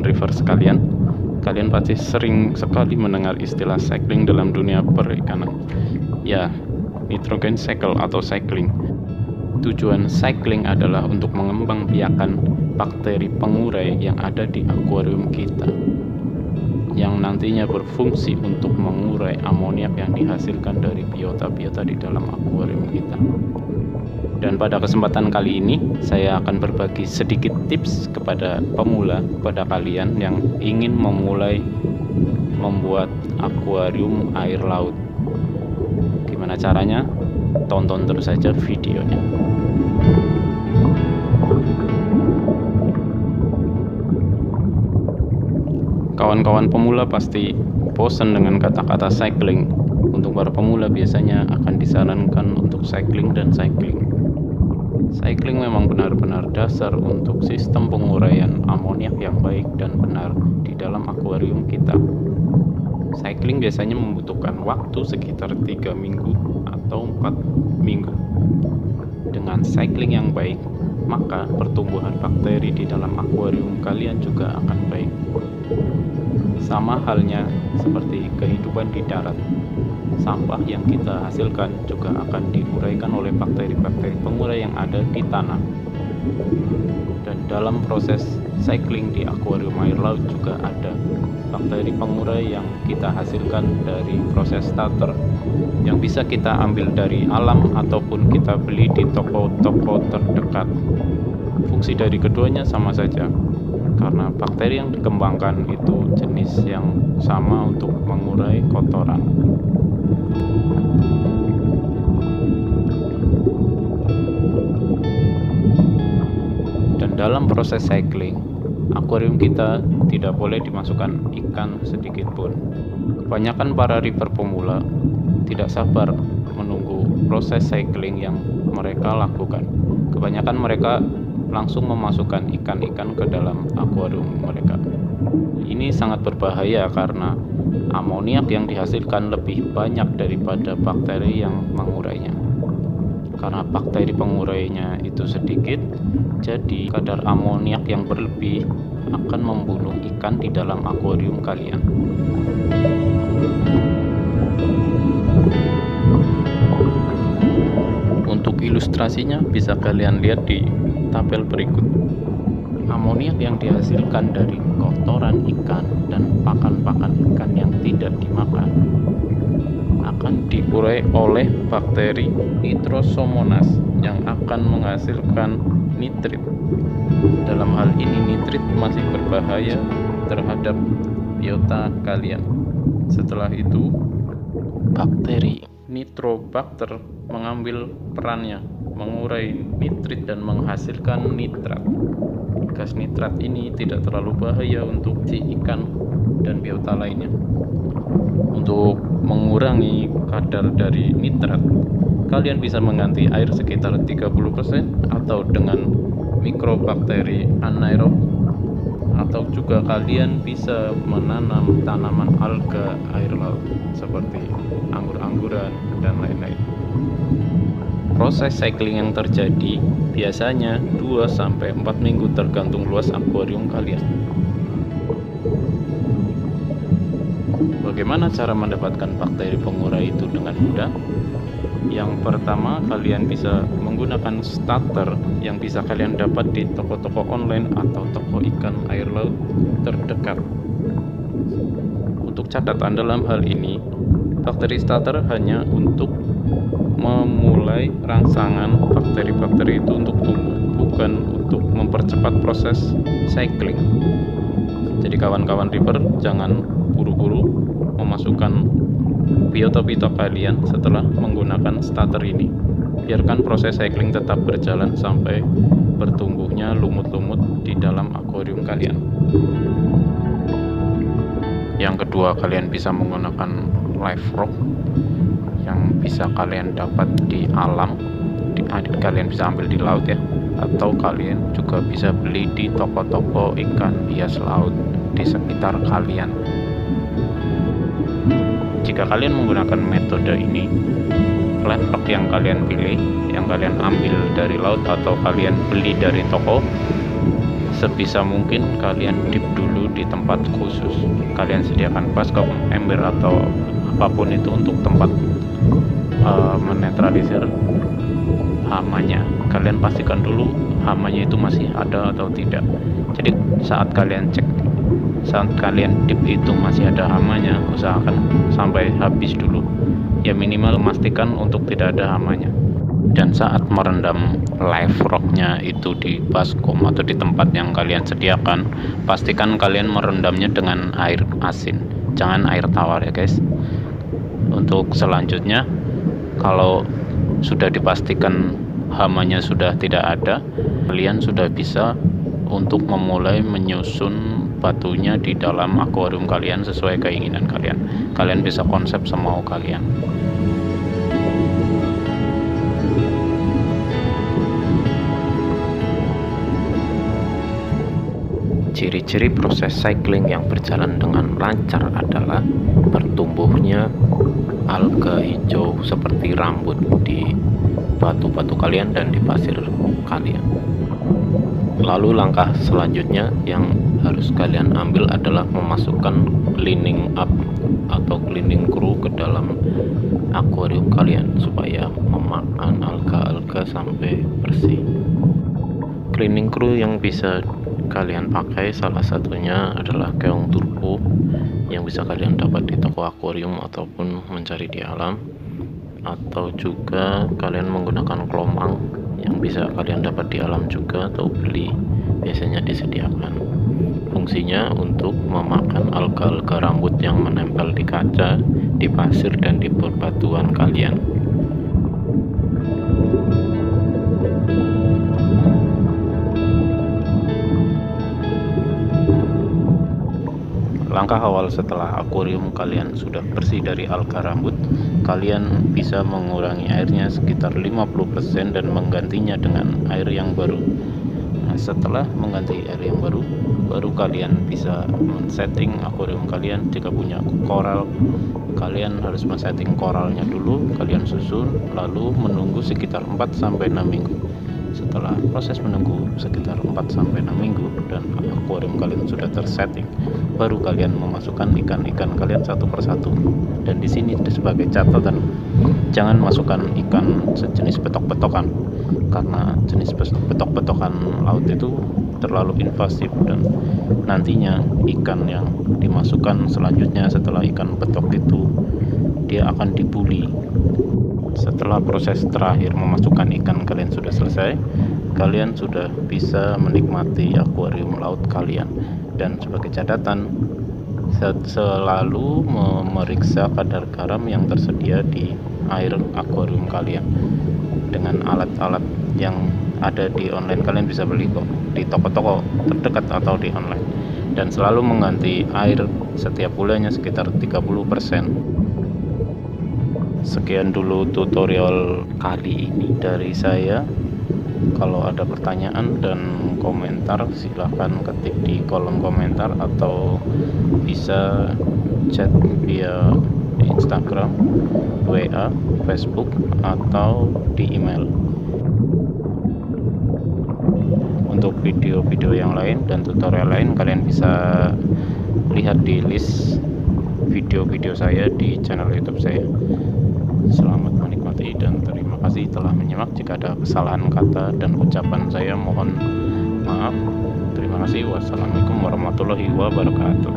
river sekalian, kalian pasti sering sekali mendengar istilah cycling dalam dunia perikanan. Ya, nitrogen cycle atau cycling. Tujuan cycling adalah untuk mengembangbiakan bakteri pengurai yang ada di akuarium kita, yang nantinya berfungsi untuk mengurai amoniak yang dihasilkan dari biota-biota di dalam akuarium kita. Dan pada kesempatan kali ini, saya akan berbagi sedikit tips kepada pemula, kepada kalian yang ingin memulai membuat akuarium air laut. Gimana caranya? Tonton terus saja videonya. Kawan-kawan pemula pasti bosan dengan kata-kata cycling. Untuk para pemula biasanya akan disarankan untuk cycling dan cycling. Cycling memang benar-benar dasar untuk sistem penguraian amoniak yang baik dan benar di dalam akuarium kita. Cycling biasanya membutuhkan waktu sekitar 3 minggu atau 4 minggu. Dengan cycling yang baik, maka pertumbuhan bakteri di dalam akuarium kalian juga akan baik. Sama halnya seperti kehidupan di darat. Sampah yang kita hasilkan juga akan diuraikan oleh bakteri-bakteri pengurai yang ada di tanah. Dan dalam proses cycling di akuarium air laut juga ada bakteri pengurai yang kita hasilkan dari proses starter, yang bisa kita ambil dari alam ataupun kita beli di toko-toko terdekat. Fungsi dari keduanya sama saja, karena bakteri yang dikembangkan itu jenis yang sama untuk mengurai kotoran. Dan dalam proses cycling, akuarium kita tidak boleh dimasukkan ikan sedikit pun. Kebanyakan para river pemula tidak sabar menunggu proses cycling yang mereka lakukan. Kebanyakan mereka langsung memasukkan ikan-ikan ke dalam akuarium mereka. Ini sangat berbahaya karena amoniak yang dihasilkan lebih banyak daripada bakteri yang mengurainya. Karena bakteri pengurainya itu sedikit, jadi kadar amoniak yang berlebih akan membunuh ikan di dalam akuarium kalian. Untuk ilustrasinya bisa kalian lihat di tabel berikut. Amoniak yang dihasilkan dari kotoran ikan dan pakan-pakan ikan yang tidak dimakan akan diurai oleh bakteri Nitrosomonas yang akan menghasilkan nitrit. Dalam hal ini nitrit masih berbahaya terhadap biota kalian. Setelah itu, bakteri Nitrobacter mengambil perannya, mengurai nitrit dan menghasilkan nitrat. Gas nitrat ini tidak terlalu bahaya untuk si ikan dan biota lainnya. Untuk mengurangi kadar dari nitrat, kalian bisa mengganti air sekitar 30% atau dengan mikrobakteri anaerob, atau juga kalian bisa menanam tanaman alga air laut seperti anggur-angguran dan lain-lain. Proses cycling yang terjadi biasanya 2-4 minggu tergantung luas akuarium kalian. Bagaimana cara mendapatkan bakteri pengurai itu dengan mudah? Yang pertama, kalian bisa menggunakan starter yang bisa kalian dapat di toko-toko online atau toko ikan air laut terdekat. Untuk catatan dalam hal ini, bakteri starter hanya untuk memulai rangsangan bakteri-bakteri itu untuk tumbuh, bukan untuk mempercepat proses cycling. Jadi kawan-kawan river, jangan buru-buru memasukkan biota-biota kalian setelah menggunakan starter ini. Biarkan proses cycling tetap berjalan sampai bertumbuhnya lumut-lumut di dalam akuarium kalian. Yang kedua, kalian bisa menggunakan live rock yang bisa kalian dapat di alam. Kalian bisa ambil di laut ya, atau kalian juga bisa beli di toko-toko ikan hias laut di sekitar kalian. Jika kalian menggunakan metode ini, live rock yang kalian pilih, yang kalian ambil dari laut atau kalian beli dari toko, sebisa mungkin kalian dip dulu di tempat khusus. Kalian sediakan baskom, ember atau apapun itu untuk tempat menetralisir hamanya. Kalian pastikan dulu hamanya itu masih ada atau tidak. Jadi saat kalian dip itu masih ada hamanya, usahakan sampai habis dulu. Ya minimal memastikan untuk tidak ada hamanya. Dan saat merendam live rocknya itu di baskom atau di tempat yang kalian sediakan, pastikan kalian merendamnya dengan air asin, jangan air tawar ya guys. Untuk selanjutnya, kalau sudah dipastikan hamanya sudah tidak ada, kalian sudah bisa untuk memulai menyusun batunya di dalam akuarium kalian sesuai keinginan kalian. Kalian bisa konsep semau kalian. Ciri-ciri proses cycling yang berjalan dengan lancar adalah bertumbuhnya alga hijau seperti rambut di batu-batu kalian dan di pasir kalian. Lalu langkah selanjutnya yang harus kalian ambil adalah memasukkan cleaning up atau cleaning crew ke dalam akuarium kalian supaya memakan alga-alga sampai bersih. Cleaning crew yang bisa kalian pakai salah satunya adalah keong turbo yang bisa kalian dapat di toko akuarium ataupun mencari di alam, atau juga kalian menggunakan kelomang yang bisa kalian dapat di alam juga atau beli, biasanya disediakan. Fungsinya untuk memakan alga-alga rambut yang menempel di kaca, di pasir, dan di bebatuan kalian. Langkah awal setelah akuarium kalian sudah bersih dari alga rambut, kalian bisa mengurangi airnya sekitar 50% dan menggantinya dengan air yang baru. Nah, setelah mengganti air yang baru kalian bisa men-setting akuarium kalian. Jika punya koral, kalian harus men-setting koralnya dulu, kalian susun, lalu menunggu sekitar 4-6 minggu. Setelah proses menunggu sekitar 4-6 minggu dan akuarium kalian sudah tersetting, baru kalian memasukkan ikan-ikan kalian satu persatu. Dan di sini sebagai catatan, jangan masukkan ikan sejenis betok-betokan, karena jenis betok-betokan laut itu terlalu invasif dan nantinya ikan yang dimasukkan selanjutnya setelah ikan betok itu dia akan dibully. Setelah proses terakhir memasukkan ikan kalian sudah selesai, kalian sudah bisa menikmati akuarium laut kalian. Dan sebagai catatan, selalu memeriksa kadar garam yang tersedia di air akuarium kalian dengan alat-alat yang ada di online. Kalian bisa beli kok di toko-toko terdekat atau di online, dan selalu mengganti air setiap bulannya sekitar 30%. Sekian dulu tutorial kali ini dari saya. Kalau ada pertanyaan dan komentar, silahkan ketik di kolom komentar atau bisa chat via Instagram, WA, Facebook, atau di email. Untuk video-video yang lain dan tutorial lain, kalian bisa lihat di list video-video saya di channel YouTube saya. Selamat menikmati dan terima kasih telah menyimak. Jika ada kesalahan kata dan ucapan saya, mohon maaf. Terima kasih. Wassalamualaikum warahmatullahi wabarakatuh.